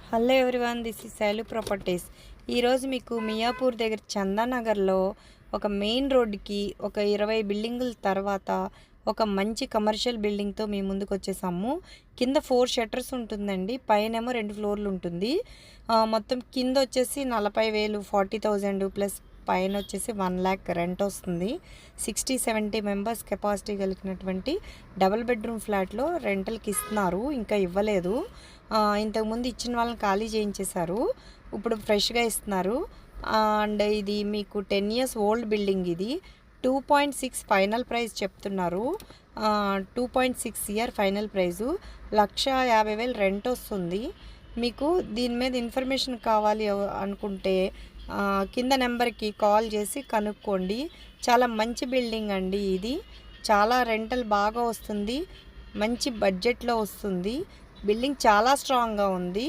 Hello everyone, this is Shailu properties. ఈరోజు మీకు మియాపూర్ దగ్గర చందానగర్లో ఒక మెయిన్ రోడ్డుకి ఒక 20 బిల్డింగుల తర్వాత ఒక మంచి కమర్షియల్ బిల్డింగ్తో మీ ముందుకు వచ్చేసాము. కింద 4 షట్టర్స్ ఉంటుందండి, పైనేమో 2 ఫ్లోర్లు ఉంటుంది. మొత్తం కింద వచ్చేసి 40,000 40,000 ప్లస్ పైన వచ్చేసి 1 lakh రెంట్ వస్తుంది. 60-70 మెంబర్స్ కెపాసిటీ కలిగినటువంటి డబుల్ బెడ్రూమ్ ఫ్లాట్లో రెంటల్కి ఇస్తున్నారు. ఇంకా ఇవ్వలేదు, ఇంతకుముందు ఇచ్చిన వాళ్ళని ఖాళీ చేయించేశారు, ఇప్పుడు ఫ్రెష్గా ఇస్తున్నారు. అండ్ ఇది మీకు 10 years ఓల్డ్ బిల్డింగ్. ఇది 2.6 ఫైనల్ ప్రైస్ చెప్తున్నారు. 2.6 year ఫైనల్ ప్రైజు, 1,50,000 రెంట్ వస్తుంది. మీకు దీని మీద ఇన్ఫర్మేషన్ కావాలి అనుకుంటే కింద నెంబర్కి కాల్ చేసి కనుక్కోండి. చాలా మంచి బిల్డింగ్ అండి ఇది. చాలా రెంటల్ బాగా వస్తుంది, మంచి బడ్జెట్లో వస్తుంది. బిల్డింగ్ చాలా స్ట్రాంగ్గా ఉంది.